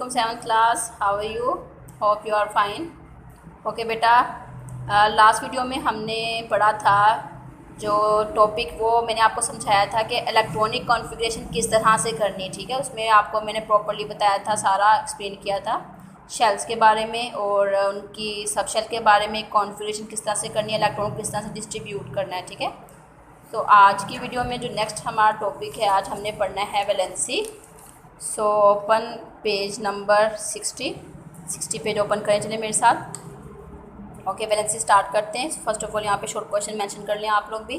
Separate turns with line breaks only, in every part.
Welcome 7th class. How are you? Hope you are fine. Okay बेटा, last video में हमने पढ़ा था जो टॉपिक, वो मैंने आपको समझाया था कि इलेक्ट्रॉनिक कॉन्फ़िगरेशन किस तरह से करनी है। ठीक है, उसमें आपको मैंने प्रॉपर्ली बताया था, सारा एक्सप्लेन किया था शेल्स के बारे में और उनकी सब शेल के बारे में, कॉन्फ़िगरेशन किस तरह से करनी है, इलेक्ट्रॉन किस तरह से डिस्ट्रीब्यूट करना है। ठीक है, तो आज की वीडियो में जो नेक्स्ट हमारा टॉपिक है, आज हमने पढ़ना है valency. So open page number 60 page open करें, चलिए मेरे साथ। ओके, वैलेंसी स्टार्ट करते हैं। फर्स्ट ऑफ ऑल यहाँ पे शॉर्ट क्वेश्चन मेंशन कर लें आप लोग भी।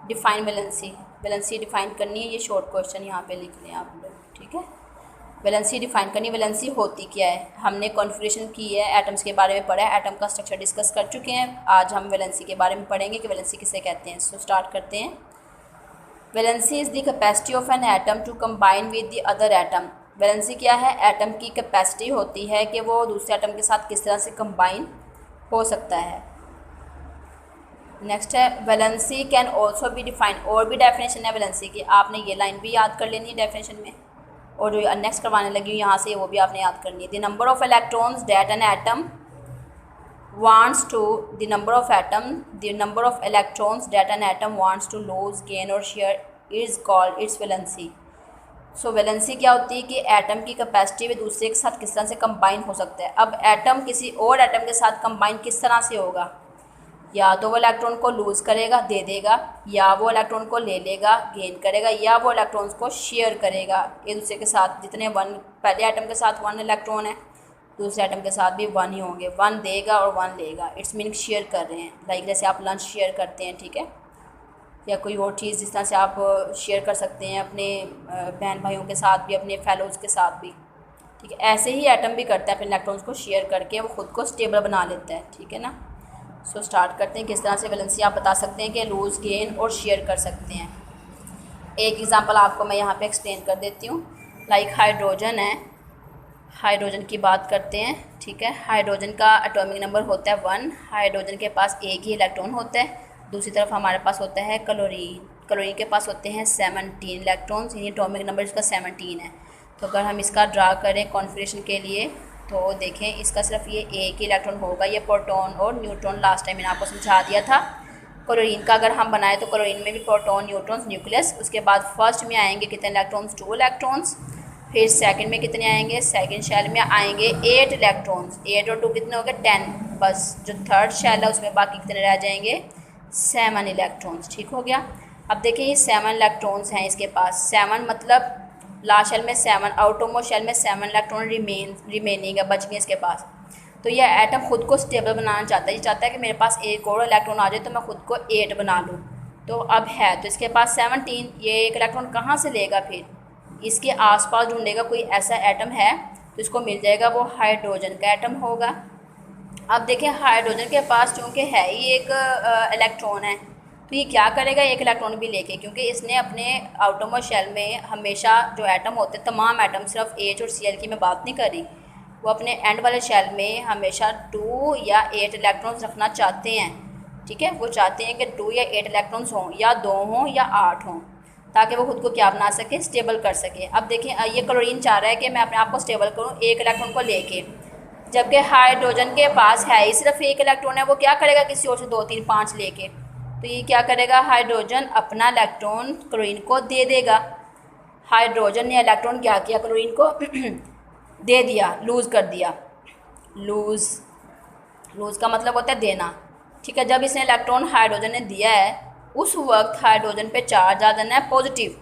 डिफाइन वैलेंसी डिफाइन करनी है, ये शॉर्ट क्वेश्चन यहाँ पे लिख लें आप लोग। ठीक है, वैलेंसी डिफाइन करनी है। वैलेंसी होती क्या है? हमने कॉन्फ़िगरेशन की है, एटम्स के बारे में पढ़ा है, एटम का स्ट्रक्चर डिस्कस कर चुके हैं। आज हम वैलेंसी के बारे में पढ़ेंगे कि वैलेंसी किसे कहते हैं। सो स्टार्ट करते हैं। Valency is the capacity of an atom to combine with the other atom. Valency क्या है? एटम की कैपेसिटी होती है कि वो दूसरे एटम के साथ किस तरह से कंबाइन हो सकता है। नेक्स्ट है valency can also be define. और भी डेफिनेशन है वैलेंसी की, आपने ये लाइन भी याद कर लेनी है डेफिनेशन में, और जो नेक्स्ट करवाने लगी हूँ यहाँ से वो भी आपने याद करनी है। The number of electrons that an atom wants to the number of electrons that an atom wants to lose, gain or share is called its valency. So valency क्या होती है कि एटम की कैपेसिटी में दूसरे के साथ किस तरह से कंबाइन हो सकता है। अब एटम किसी और एटम के साथ कंबाइन किस तरह से होगा? या तो वो इलेक्ट्रॉन को लूज़ करेगा, दे देगा, या वो इलेक्ट्रॉन को ले लेगा, गेन करेगा, या वो इलेक्ट्रॉन्स को शेयर करेगा एक दूसरे के साथ। जितने वन पहले एटम के साथ 1 इलेक्ट्रॉन है, दूसरे आइटम के साथ भी 1 ही होंगे। 1 देगा और 1 लेगा, इट्स मीन शेयर कर रहे हैं। लाइक जैसे आप लंच शेयर करते हैं, ठीक है, या कोई और चीज़ जिस तरह से आप शेयर कर सकते हैं अपने बहन भाइयों के साथ भी, अपने फेलोज़ के साथ भी। ठीक है, ऐसे ही एटम भी करता है, अपने इलेक्ट्रॉन्स को शेयर करके वो खुद को स्टेबल बना लेता है। ठीक है ना। सो स्टार्ट करते हैं। किस तरह से वैलेंसी आप बता सकते हैं कि लूज़, गेन और शेयर कर सकते हैं। एक एग्जाम्पल आपको मैं यहाँ पर एक्सप्लेन कर देती हूँ। लाइक हाइड्रोजन है, हाइड्रोजन की बात करते हैं। ठीक है, हाइड्रोजन का एटॉमिक नंबर होता है 1। हाइड्रोजन के पास एक ही इलेक्ट्रॉन होता है। दूसरी तरफ हमारे पास होता है क्लोरीन। क्लोरीन के पास होते हैं 17 इलेक्ट्रॉन्स, यानी एटॉमिक नंबर इसका 17 है। तो अगर हम इसका ड्रा करें कॉन्फ़िगरेशन के लिए, तो देखें इसका सिर्फ ये एक ही इलेक्ट्रॉन होगा। ये प्रोटॉन और न्यूट्रॉन लास्ट टाइम मैंने आपको समझा दिया था। क्लोरीन का अगर हम बनाए तो क्लोरीन में भी प्रोटॉन, न्यूट्रॉन्स, न्यूक्लियस। उसके बाद फर्स्ट में आएंगे कितने इलेक्ट्रॉन्स? 2 इलेक्ट्रॉन्स। फिर सेकंड में कितने आएंगे? सेकंड शेल में आएंगे 8 इलेक्ट्रॉन्स। 8 और 2 कितने हो गए? 10। बस जो थर्ड शेल है उसमें बाकी कितने रह जाएंगे? 7 इलेक्ट्रॉन्स। ठीक हो गया। अब देखिए ये 7 इलेक्ट्रॉन्स हैं इसके पास। 7 मतलब लास्ट शेल में 7, आउटरमोस्ट शेल में 7 इलेक्ट्रॉन रिमेनिंग है, बच गए इसके पास। तो यह एटम खुद को स्टेबल बनाना चाहता है। ये चाहता है कि मेरे पास एक और इलेक्ट्रॉन आ जाए तो मैं खुद को 8 बना लूँ। तो अब है तो इसके पास 17, ये एक इलेक्ट्रॉन कहाँ से लेगा? फिर इसके आसपास ढूंढेगा, कोई ऐसा एटम है तो इसको मिल जाएगा, वो हाइड्रोजन का एटम होगा। अब देखें हाइड्रोजन के पास चूँकि है ही एक इलेक्ट्रॉन है, तो ये क्या करेगा? एक इलेक्ट्रॉन भी लेके, क्योंकि इसने अपने आउटरमोस्ट शेल में हमेशा जो एटम होते हैं, तमाम एटम, सिर्फ H और Cl की मैं बात नहीं कर रही, वो अपने एंड वाले शेल में हमेशा 2 या 8 इलेक्ट्रॉन्स रखना चाहते हैं। ठीक है, वो चाहते हैं कि 2 या 8 इलेक्ट्रॉन्स हों, या 2 हों या 8 हों, ताकि वो खुद को क्या बना सके? स्टेबल कर सके। अब देखें ये क्लोरीन चाह रहा है कि मैं अपने आप को स्टेबल करूं एक इलेक्ट्रॉन को लेके, जबकि हाइड्रोजन के पास है ही सिर्फ एक इलेक्ट्रॉन है। वो क्या करेगा? किसी और से 2, 3, 5 लेके। तो ये क्या करेगा? हाइड्रोजन अपना इलेक्ट्रॉन क्लोरीन को दे देगा। हाइड्रोजन ने इलेक्ट्रॉन क्या किया? क्लोरीन को दे दिया, लूज़ कर दिया। लूज़ का मतलब होता है देना। ठीक है, जब इसने इलेक्ट्रॉन हाइड्रोजन ने दिया है, उस वक्त हाइड्रोजन पे चार्ज आ जाना है पॉजिटिव।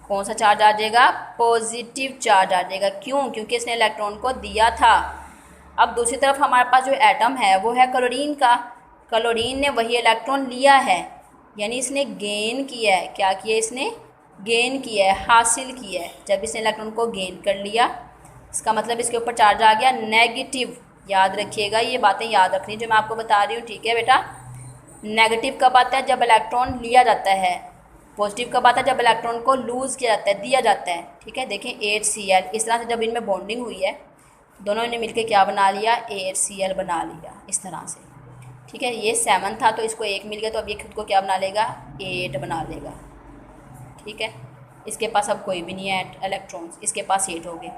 कौन सा चार्ज आ जाएगा? पॉजिटिव चार्ज आ जाएगा। क्यों? क्योंकि इसने इलेक्ट्रॉन को दिया था। अब दूसरी तरफ हमारे पास जो एटम है वो है क्लोरीन का। क्लोरीन ने वही इलेक्ट्रॉन लिया है, यानी इसने गेन किया है। क्या किया? इसने गेन किया है, हासिल किया है। जब इसने इलेक्ट्रॉन को गेन कर लिया, इसका मतलब इसके ऊपर चार्ज आ गया नेगेटिव। याद रखिएगा, ये बातें याद रखनी जो मैं आपको बता रही हूँ। ठीक है बेटा, नेगेटिव कब आता है? जब इलेक्ट्रॉन लिया जाता है। पॉजिटिव कब आता है? जब इलेक्ट्रॉन को लूज़ किया जाता है, दिया जाता है। ठीक है, देखें 8Cl, इस तरह से जब इनमें बॉन्डिंग हुई है, दोनों ने मिलकर क्या बना लिया? 8Cl बना लिया, इस तरह से। ठीक है, ये 7 था तो इसको 1 मिल गया, तो अब ये खुद को क्या बना लेगा? 8 बना लेगा। ठीक है, इसके पास अब कोई भी नहीं है इलेक्ट्रॉन्स, इसके पास 8 हो गए।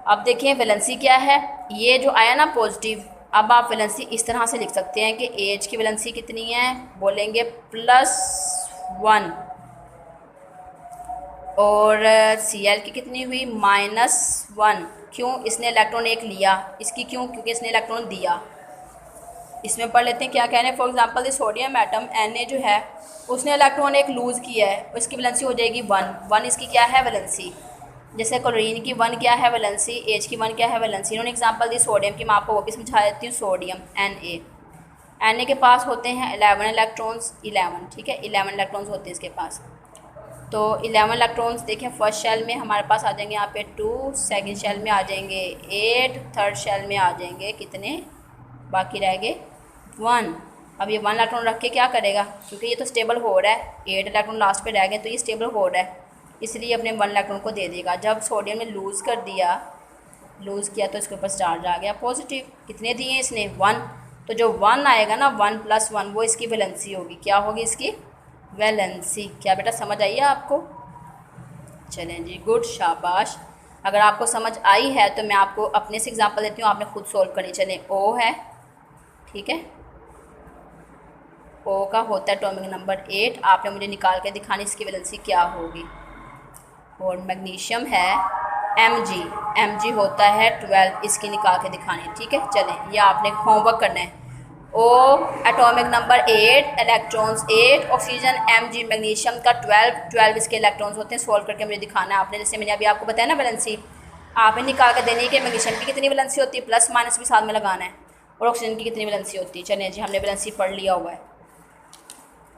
अब देखिए वैलेंसी क्या है, ये जो आया ना पॉजिटिव, अब आप वैलेंसी इस तरह से लिख सकते हैं कि एच की वैलेंसी कितनी है, बोलेंगे +1 और Cl की कितनी हुई -1। क्यों, इसने इलेक्ट्रॉन एक लिया, इसकी क्यों, क्योंकि इसने इलेक्ट्रॉन दिया। इसमें पढ़ लेते हैं क्या कह रहे हैं। For example the sodium atom Na जो है उसने इलेक्ट्रॉन एक लूज़ किया है, उसकी वैलेंसी हो जाएगी 1 इसकी क्या है वैलेंसी। जैसे क्लोरीन की 1 क्या है वैलेंसी, एच की 1 क्या है वैलेंसी। इन्होंने एग्जांपल दी सोडियम की, मैं आपको वो भी समझा देती हूँ। सोडियम Na के पास होते हैं 11 इलेक्ट्रॉन्स, 11 ठीक है, 11 इलेक्ट्रॉन्स होते हैं इसके पास। तो 11 इलेक्ट्रॉन्स देखें, फर्स्ट शेल में हमारे पास आ जाएंगे यहाँ पे 2, सेकंड शेल में आ जाएंगे 8, थर्ड शेल में आ जाएंगे कितने, बाकी रह गए 1। अब ये 1 इलेक्ट्रॉन रख के क्या करेगा, क्योंकि ये तो स्टेबल हो रहा है, 8 इलेक्ट्रॉन लास्ट पे रह गए तो ये स्टेबल हो रहा है, इसलिए अपने 1 इलेक्ट्रॉन को दे देगा। जब सोडियम ने लूज़ कर दिया, लूज़ किया तो इसके ऊपर चार्ज आ गया पॉजिटिव। कितने दिए इसने 1, तो जो 1 आएगा ना 1 + 1 वो इसकी वैलेंसी होगी। क्या होगी इसकी वैलेंसी। क्या बेटा समझ आई है आपको। चलें जी, गुड, शाबाश। अगर आपको समझ आई है तो मैं आपको अपने से एग्जांपल देती हूँ, आपने खुद सोल्व करनी। चलें, O है, ठीक है, O का होता है एटॉमिक नंबर 8, आपने मुझे निकाल के दिखानी इसकी वैलेंसी क्या होगी। और मैग्नीशियम है Mg होता है 12, इसकी निकाल के दिखानी, ठीक है। चलें, यह आपने होमवर्क करना है। O atomic number 8, electrons 8, oxygen Mg, magnesium का 12 इसके इलेक्ट्रॉन्स होते हैं। सोल्व करके मुझे दिखाना है आपने, जैसे मैंने अभी आपको बताया ना वैलेंसी, आपने निकाल कर देनी है कि मैग्नीशियम की कितनी वैलेंसी होती है, प्लस माइनस भी साथ में लगाना है, और ऑक्सीजन की कितनी वैलेंसी होती है। चलिए जी, हमने वैलेंसी पढ़ लिया हुआ है।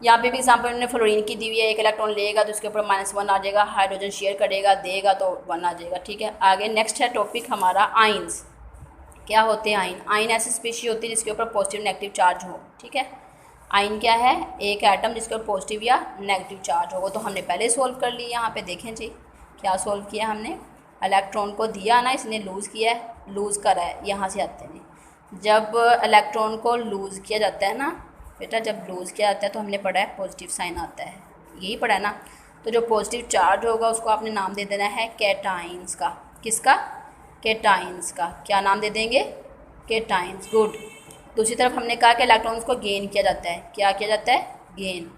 यहाँ पे भी एग्जाम्पल उन्होंने फ्लोरीन की दी हुई है, एक इलेक्ट्रॉन लेगा तो उसके ऊपर -1 आ जाएगा, हाइड्रोजन शेयर करेगा देगा तो 1 आ जाएगा, ठीक है। आगे नेक्स्ट है टॉपिक हमारा आइंस। क्या होते हैं आइन। आइन ऐसी स्पीशी होती है जिसके ऊपर पॉजिटिव नेगेटिव चार्ज हो, ठीक है। आइन क्या है, एक एटम जिसके ऊपर पॉजिटिव या नेगेटिव चार्ज हो। वो तो हमने पहले सोल्व कर ली। यहाँ पे देखें जी, क्या सोल्व किया हमने, इलेक्ट्रॉन को दिया ना, इसने लूज़ किया है, लूज़ करा है, यहाँ से आते हैं। जब इलेक्ट्रॉन को लूज़ किया जाता है ना बेटा, जब लूज़ किया जाता है तो हमने पढ़ा है पॉजिटिव साइन आता है, यही पढ़ा है ना। तो जो पॉजिटिव चार्ज होगा उसको आपने नाम दे देना है कैटाइंस का। किसका, कैटाइंस का। क्या नाम दे देंगे, कैटाइंस, गुड। दूसरी तरफ हमने कहा कि इलेक्ट्रॉन्स को गेन किया जाता है। क्या किया जाता है, गेन,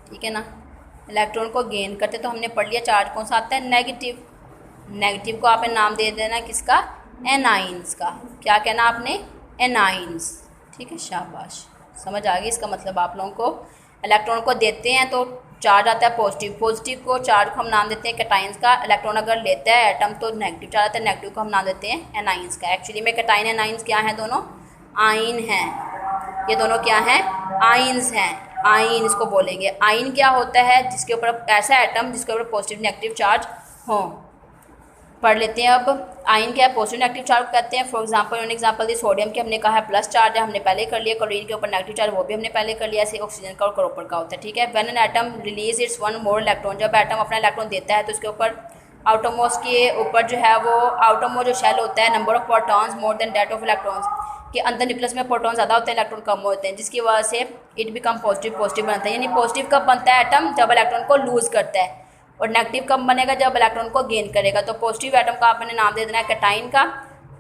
ठीक है ना। इलेक्ट्रॉन को गेन करते तो हमने पढ़ लिया चार्ज कौन सा आता है, नेगेटिव। नेगेटिव को आपने नाम दे देना किसका, एनाइंस का। क्या कहना आपने, एनाइंस, ठीक है, शाबाश, समझ आ गई। इसका मतलब आप लोगों को इलेक्ट्रॉन को देते हैं तो चार्ज आता है पॉजिटिव, पॉजिटिव को चार्ज को हम नाम देते हैं कैटाइंस का। इलेक्ट्रॉन अगर लेता है एटम तो नेगेटिव चार्ज आता है, नेगेटिव को हम नाम देते हैं एनाइंस का। एक्चुअली में कैटाइन एनाइंस क्या है, दोनों आइन हैं, ये दोनों क्या हैं, आइंस हैं। आइन इसको बोलेंगे। आइन क्या होता है, जिसके ऊपर ऐसा एटम जिसके ऊपर पॉजिटिव नेगेटिव चार्ज हो। पढ़ लेते हैं अब आइन क्या है, पॉजिटिव नेगेटिव चार्ज कहते हैं। फॉर एग्जांपल उन्होंने एग्जांपल दी सोडियम की, हमने कहा है प्लस चार्ज है, हमने पहले कर लिया। क्लोरीन के ऊपर नेगेटिव चार्ज, वो भी हमने पहले कर लिया। ऐसे ऑक्सीजन का और कॉपर का होता है, ठीक है। When an atom release it's 1 more electron, जब एटम अपना इलेक्ट्रॉन देता है तो उसके ऊपर आउटरमोस्ट के ऊपर जो है वो आउटरमोस्ट जो शेल होता है, number of protons more than that of electrons, के अंदर न्यूक्लियस में प्रोटॉन ज़्यादा होते हैं, इलेक्ट्रॉन कम होते हैं, जिसकी वजह से इट बिकम पॉजिटिव, पॉजिटिव बनता है। यानी पॉजिटिव कब बनता है एटम, जब इलेक्ट्रॉन को लूज़ करता है, और नेगेटिव कब बनेगा, जब इलेक्ट्रॉन को गेन करेगा। तो पॉजिटिव एटम का आपने नाम दे देना है कैटाइन का।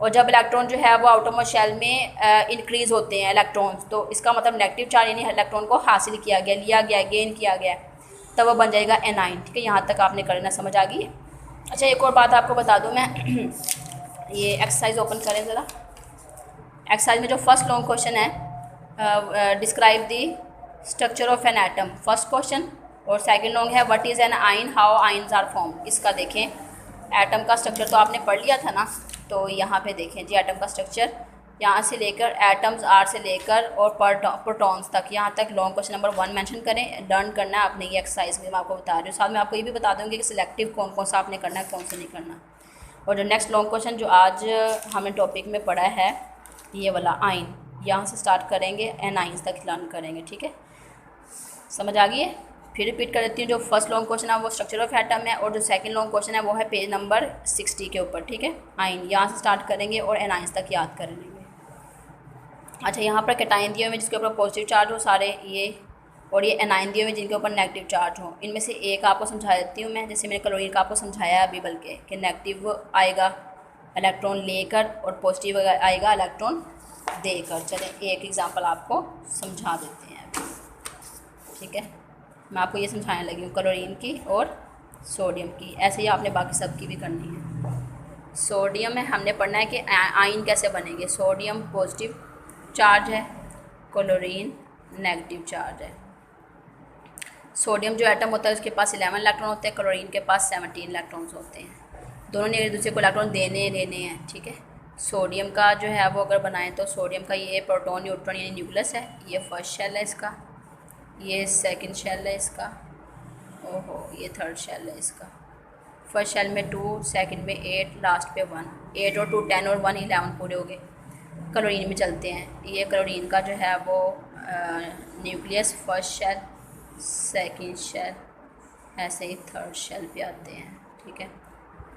और जब इलेक्ट्रॉन जो है वो आउटरमोस्ट शेल में इंक्रीज़ होते हैं इलेक्ट्रॉन्स, तो इसका मतलब नेगेटिव चार्ज यानी इलेक्ट्रॉन को हासिल किया गया, लिया गया, गेन किया गया, तब वो बन जाएगा एनाइन, ठीक है। यहाँ तक आपने करना समझ आ गई। अच्छा, एक और बात आपको बता दूँ मैं ये एक्सरसाइज ओपन करें ज़रा। एक्सरसाइज में जो फर्स्ट लॉन्ग क्वेश्चन है, describe the structure of an atom, first question. और सेकंड लॉन्ग है व्हाट इज़ एन आइन, हाउ आइंस आर फॉर्म। इसका देखें, एटम का स्ट्रक्चर तो आपने पढ़ लिया था ना, तो यहाँ पे देखें जी एटम का स्ट्रक्चर, यहाँ से लेकर एटम्स आर से लेकर और प्रोटॉन्स तक, यहाँ तक लॉन्ग क्वेश्चन नंबर 1 मेंशन करें। लर्न करना है आपने ये एक्सरसाइज में, मैं आपको बता रही हूँ। साथ में आपको ये भी बता दूँगी कि सिलेक्टिव कौन कौन सा आपने करना है, कौन सा नहीं करना। और जो नेक्स्ट लॉन्ग क्वेश्चन जो आज हमने टॉपिक में पढ़ा है, ये वाला आइन, यहाँ से स्टार्ट करेंगे एन आइंस तक लर्न करेंगे, ठीक है। समझ आ गई है। फिर रिपीट कर देती हूँ, जो फर्स्ट लॉन्ग क्वेश्चन है वो स्ट्रक्चर ऑफ एटम है, और जो सेकंड लॉन्ग क्वेश्चन है वो है पेज नंबर 60 के ऊपर, ठीक है। आइन यहाँ से स्टार्ट करेंगे और एनाइंस तक याद कर लेंगे। अच्छा, यहाँ पर कैटाइन दिए हुए जिसके ऊपर पॉजिटिव चार्ज हो सारे ये, और ये एनाइन दिए हुए जिनके ऊपर नेगेटिव चार्ज हो। इनमें से एक आपको समझा देती हूँ मैं, जैसे मैंने क्लोरीन का आपको समझाया अभी, बल्कि कि नेगेटिव आएगा इलेक्ट्रॉन लेकर और पॉजिटिव आएगा इलेक्ट्रॉन देकर। चलें एक एग्जांपल आपको समझा देते हैं अभी, ठीक है। मैं आपको ये समझाने लगी हूँ क्लोरीन की और सोडियम की, ऐसे ही आपने बाकी सब की भी करनी है। सोडियम में हमने पढ़ना है कि आयन कैसे बनेंगे। सोडियम पॉजिटिव चार्ज है, क्लोरीन नेगेटिव चार्ज है। सोडियम जो एटम होता है उसके पास 11 इलेक्ट्रॉन होते हैं, क्लोरीन के पास 17 इलेक्ट्रॉन्स होते हैं। दोनों ने एक दूसरे को इलेक्ट्रॉन देने लेने हैं, ठीक है। सोडियम का जो है वो अगर बनाएं तो सोडियम का ये प्रोटॉन न्यूट्रॉन यानी न्यूक्लियस है, ये फर्स्ट शेल है इसका, ये सेकंड शेल है इसका, ओहो ये थर्ड शेल है इसका। फर्स्ट शेल में 2, सेकंड में 8, लास्ट पे 1। 8 और 2 10 और 1 11 पूरे हो गए। क्लोरीन में चलते हैं, ये क्लोरीन का जो है वो nucleus first shell, second shell, ऐसे ही थर्ड शेल पे आते हैं, ठीक है।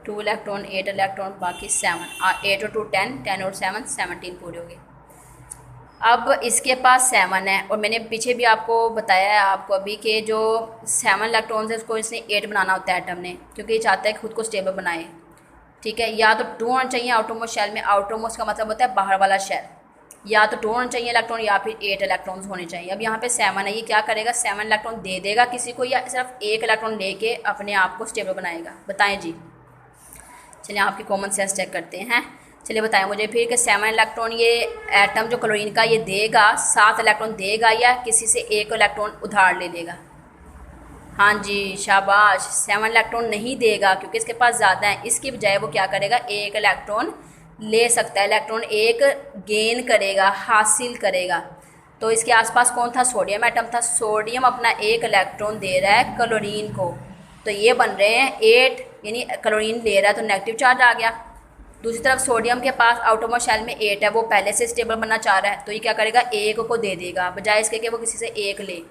2 इलेक्ट्रॉन 8 इलेक्ट्रॉन बाकी 7, 8 और 2 10, 10 और 7 17 पूरे हो गए। अब इसके पास 7 है और मैंने पीछे भी आपको बताया है आपको अभी कि जो 7 इलेक्ट्रॉन्स है उसको इसने 8 बनाना होता है एटम ने, क्योंकि ये चाहता है कि खुद को स्टेबल बनाए, ठीक है। या तो 2 होना चाहिए आउटरमोस्ट शेल में, आउटरमोस्ट का मतलब होता है बाहर वाला शेल, या तो 2 होना चाहिए इलेक्ट्रॉन या फिर 8 इलेक्ट्रॉन्स होने चाहिए। अब यहाँ पे 7 है, ये क्या करेगा 7 इलेक्ट्रॉन दे देगा किसी को या सिर्फ 1 इलेक्ट्रॉन लेके अपने आप को स्टेबल बनाएगा, बताएं जी। चलिए आपकी कॉमन सेंस चेक करते हैं। चलिए बताएं मुझे फिर कि 7 इलेक्ट्रॉन ये एटम जो क्लोरीन का ये देगा, 7 इलेक्ट्रॉन देगा या किसी से 1 इलेक्ट्रॉन उधार ले लेगा? हाँ जी शाबाश, 7 इलेक्ट्रॉन नहीं देगा क्योंकि इसके पास ज़्यादा है। इसकी बजाय वो क्या करेगा 1 इलेक्ट्रॉन ले सकता है, इलेक्ट्रॉन 1 गेन करेगा, हासिल करेगा। तो इसके आसपास कौन था? सोडियम एटम था। सोडियम अपना 1 इलेक्ट्रॉन दे रहा है क्लोरीन को, तो ये बन रहे हैं 8, यानी क्लोरीन ले रहा है तो नेगेटिव चार्ज आ गया। दूसरी तरफ सोडियम के पास आउटरमोस्ट शेल में 8 है, वो पहले से स्टेबल बनना चाह रहा है, तो ये क्या करेगा 1 को दे देगा बजाय इसके कि वो किसी से 1 ले।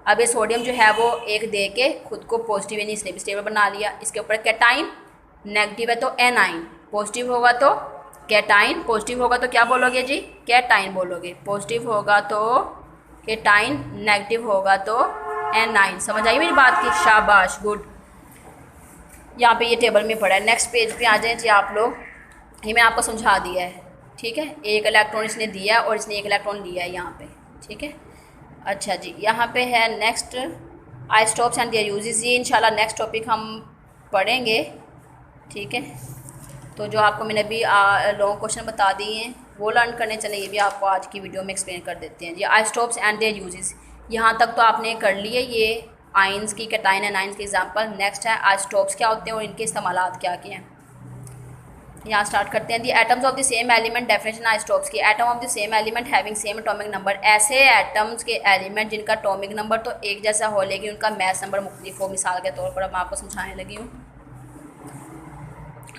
अब ये सोडियम जो है वो 1 दे के खुद को पॉजिटिव यानी इसने भी स्टेबल बना लिया। इसके ऊपर कैटाइन, नेगेटिव है तो एनाइन, पॉजिटिव होगा तो कैटाइन, पॉजिटिव होगा तो क्या बोलोगे जी? कैटाइन बोलोगे। पॉजिटिव होगा तो कैटाइन, नेगेटिव होगा तो एनाइन। समझ आई मेरी बात की? शाबाश, गुड। यहाँ पे ये टेबल में पड़ा है। नेक्स्ट पेज पे आ जाए जी आप लोग, ये मैं आपको समझा दिया है, ठीक है। 1 इलेक्ट्रॉन इसने दिया और इसने 1 इलेक्ट्रॉन लिया है यहाँ पे, ठीक है। अच्छा जी, यहाँ पे है next isotopes and there uses. ये इंशाल्लाह नेक्स्ट टॉपिक हम पढ़ेंगे, ठीक है। तो जो आपको मैंने अभी लॉन्ग क्वेश्चन बता दिए हैं वो लर्न करने चले, ये भी आपको आज की वीडियो में एक्सप्लेन कर देते हैं। ये आइसोटोप्स एंड देयर यूजेस यहाँ तक तो आपने कर लिए, ये आइंस की, कैटाइन एंड आइंस की एग्जांपल। नेक्स्ट है आइसोटोप्स क्या होते हैं और इनके इस्तेमालात क्या क्या हैं। यहाँ स्टार्ट करते हैं। The atoms of the same element, definition isotopes की। Atom of the same element having same atomic number, ऐसे एटम्स के एलिमेंट जिनका एटॉमिक नंबर तो एक जैसा हो लेकिन उनका मैस नंबर मुख्तलिफ हो। मिसाल के तौर पर अब मैं आपको समझाने लगी हूँ।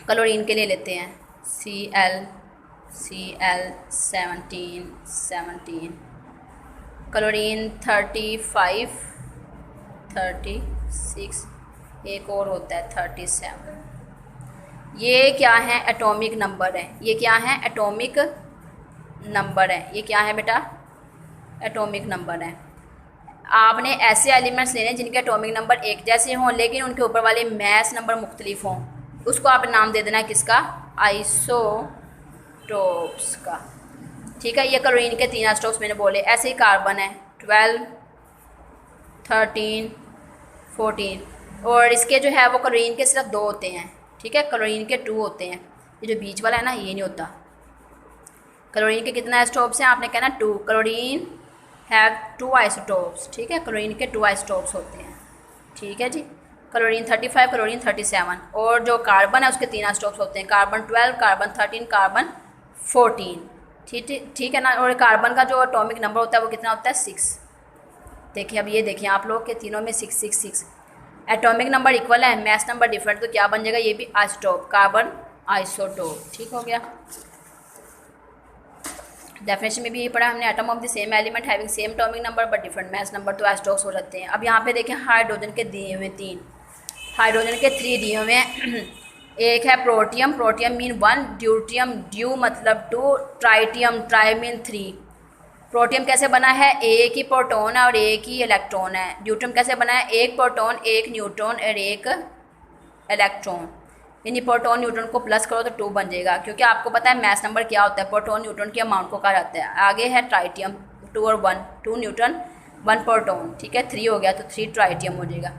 क्लोरीन के लिए लेते हैं Cl 17, क्लोरीन 35, 36, एक और होता है 37। ये क्या है? एटॉमिक नंबर है। ये क्या है? एटॉमिक नंबर है। ये क्या है बेटा? एटॉमिक नंबर है। आपने ऐसे एलिमेंट्स लेने जिनके एटॉमिक नंबर एक जैसे हों लेकिन उनके ऊपर वाले मैस नंबर मुख्तलिफ हों, उसको आपने नाम दे देना है किसका? आइसोटोप्स का, ठीक है। ये क्लोरीन के 3 आइसोटोप्स मैंने बोले। ऐसे ही कार्बन है 12, 13, 14 और इसके जो है वो क्लोरीन के सिर्फ 2 होते हैं, ठीक है। क्लोरीन के 2 होते हैं। ये जो बीच वाला है ना ये नहीं होता। क्लोरीन के कितने आइसोटोप्स हैं? आपने कहना 2। क्लोरीन हैव 2 आइसोटोप्स, ठीक है। क्लोरीन के 2 आइसोटोप्स होते हैं, ठीक है जी। क्लोरीन 35, क्लोरीन 37 और जो कार्बन है उसके 3 आइसोटोप्स होते हैं। कार्बन 12, कार्बन 13, कार्बन 14, ठीक है ना। और कार्बन का जो एटॉमिक नंबर होता है वो कितना होता है? 6। देखिए अब ये देखिए आप लोग के तीनों में 6, 6, 6 एटॉमिक नंबर इक्वल है, मैस नंबर डिफरेंट, तो क्या बन जाएगा? ये भी आइसोटोप, कार्बन आइसोटोप, ठीक हो गया। डेफिनेशन में भी यही पढ़ा हमने। Atom of the same element having same atomic number but different mass number, तो आइसोटोप्स हो जाते हैं। अब यहाँ पे देखें हाइड्रोजन के दिए हुए 3, हाइड्रोजन के 3 दिए हुए हैं। एक है protium, protium mean 1, deuterium due मतलब 2, ट्राइटियम ट्राई मीन 3। प्रोटियम कैसे बना है? एक ही प्रोटॉन है और एक ही इलेक्ट्रॉन है। ड्यूटियम कैसे बना है? एक प्रोटॉन, एक न्यूट्रॉन और एक इलेक्ट्रॉन। यानी प्रोटॉन न्यूट्रॉन को प्लस करो तो 2 बन जाएगा, क्योंकि आपको पता है मैस नंबर क्या होता है, प्रोटॉन न्यूट्रॉन के अमाउंट को कहा जाता है। आगे है ट्राइटियम, 2 और 1, 2 न्यूट्रॉन 1 प्रोटॉन, ठीक है, 3 हो गया तो 3 ट्राइटियम हो जाएगा।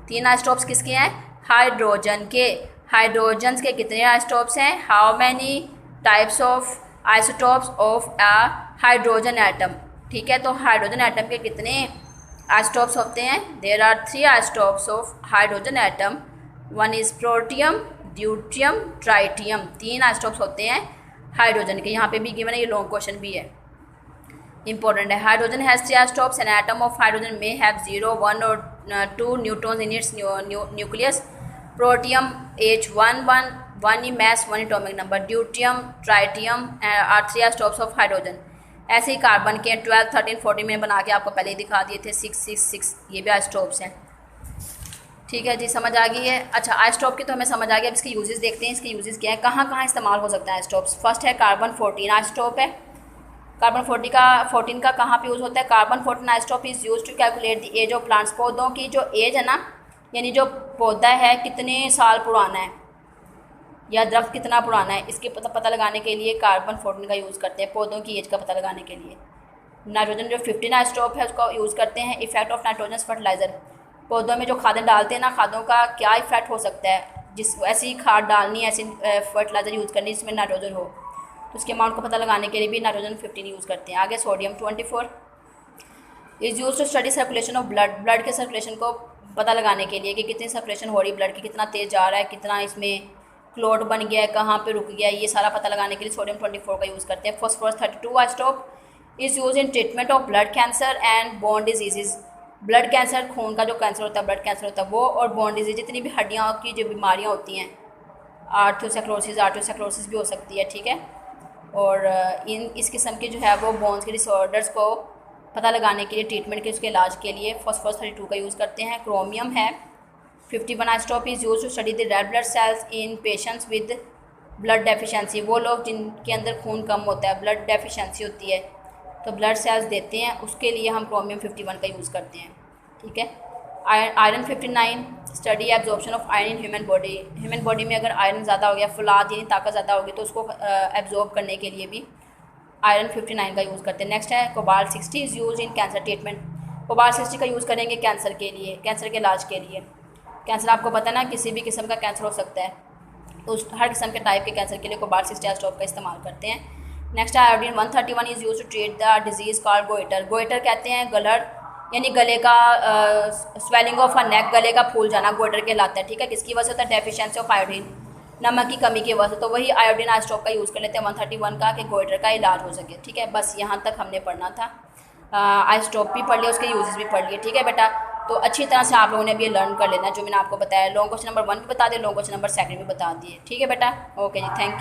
3 आइसोटोप्स किसके हैं? हाइड्रोजन के। हाइड्रोजन के कितने आइसोटोप्स हैं? How many types of isotopes of a hydrogen atom, ठीक है। तो हाइड्रोजन एटम के कितने आइसोटोप्स होते हैं? There are 3 isotopes of hydrogen atom, 1 is protium, deuterium, tritium. 3 isotopes होते हैं हाइड्रोजन के। यहाँ पे भी गिवन है, ये लॉन्ग क्वेश्चन भी है, इंपॉर्टेंट है। Hydrogen has 3 isotopes, an atom of hydrogen में हैव 0, 1 और 2 neutrons in its nucleus. Protium H1 mass 1 atomic number, deuterium, tritium are 3 isotopes of hydrogen. ऐसे ही कार्बन के 12, 13, 14 में बना के आपको पहले ही दिखा दिए थे, 6, 6, 6 ये भी आइसोटोप्स हैं, ठीक है जी, समझ आ गई है। अच्छा, आइसोटोप की तो हमें समझ आ गया। अब इसके यूजेस देखते हैं, इसके यूजेस क्या है, कहाँ कहाँ इस्तेमाल हो सकता है आइसोटोप्स। फर्स्ट है कार्बन 14 आइसोटोप है। कार्बन 14 का कहाँ पे यूज़ होता है? Carbon 14 isotope is use to calculate the age of plants. पौधों की जो एज है ना, यानी जो पौधा है कितने साल पुराना है या द्रव्य कितना पुराना है, इसके पता लगाने के लिए कार्बन 14 का यूज़ करते हैं, पौधों की एज का पता लगाने के लिए। नाइट्रोजन जो 15 आइसोटोप है उसका यूज़ करते हैं इफेक्ट ऑफ नाइट्रोजन फर्टिलाइज़र। पौधों में जो खादें डालते हैं ना, खादों का क्या इफेक्ट हो सकता है, जिस ऐसी खाद डालनी है, ऐसी फर्टिलाइज़र यूज़ करनी जिसमें नाइट्रोजन हो, तो उसके अमाउंट को पता लगाने के लिए भी नाइट्रोजन 15 यूज़ करते हैं। आगे sodium 24 is use to study circulation of blood. Blood के सर्कुलेशन को पता लगाने के लिए कि कितनी सर्कुलेशन हो रही है ब्लड की, कितना तेज़ जा रहा है, कितना इसमें क्लॉट बन गया है, कहाँ पे रुक गया है, ये सारा पता लगाने के लिए सोडियम 24 का यूज़ करते हैं। Phosphorus 32 isotope is use in treatment of blood cancer and bone disease. Blood cancer, खून का जो कैंसर होता है, ब्लड कैंसर होता है वो, और बोन डिजीज़, जितनी भी हड्डियों की जो बीमारियाँ होती हैं, आर्थ्रोस्क्लेरोसिस भी हो सकती है, ठीक है। और इस किस्म की जो है वो बोन्स के डिसऑर्डर्स को पता लगाने के लिए, ट्रीटमेंट के उसके इलाज के लिए फॉस्फोरस 32 का यूज़ करते हैं। क्रोमियम है 51 isotope is use to study the red blood cells in patients with blood deficiency. वो लोग जिनके अंदर खून कम होता है, ब्लड डेफिशिएंसी होती है, तो ब्लड सेल्स देते हैं, उसके लिए हम क्रोमियम 51 का यूज़ करते हैं, ठीक है। Iron 59 study absorption of iron in human body. Human body में अगर आयरन ज़्यादा हो गया, फौलाद यानी ताकत ज़्यादा होगी, तो उसको एब्जॉर्ब करने के लिए भी आयरन 59 का यूज़ करते हैं। नेक्स्ट है cobalt 60 is use in cancer treatment. Cobalt 60 का यूज़ करेंगे कैंसर के लिए, कैंसर के इलाज के लिए। कैंसर आपको पता है ना, किसी भी किस्म का कैंसर हो सकता है, तो उस हर किस्म के टाइप के कैंसर के लिए कोबाल्ट 60 आइसोटोप का इस्तेमाल करते हैं। नेक्स्ट है iodine 131 is use to treat the disease called goitre. Goitre कहते हैं गलर, यानी गले का स्वेलिंग ऑफ अ नेक, गले का फूल जाना गोइटर कहलाता है, ठीक है। किसकी वजह से होता है? डेफिशिएंसी ऑफ आयोडीन, नमक की कमी की वजह से। तो वही आयोडीन आइसोटोप का यूज़ कर लेते हैं 131 का, कि गोइटर का इलाज हो सके, ठीक है। बस यहाँ तक हमने पढ़ना था। आइसोटोप भी पढ़ लिया, उसके यूजेस भी पढ़ लिए, ठीक है बेटा। तो अच्छी तरह से आप लोगों ने अभी लर्न कर लेना जो मैंने आपको बताया। लॉन्ग क्वेश्चन नंबर 1 भी बता दिए, लॉन्ग क्वेश्चन नंबर 2 भी बता दिए, ठीक है बेटा। ओके जी, थैंक यू।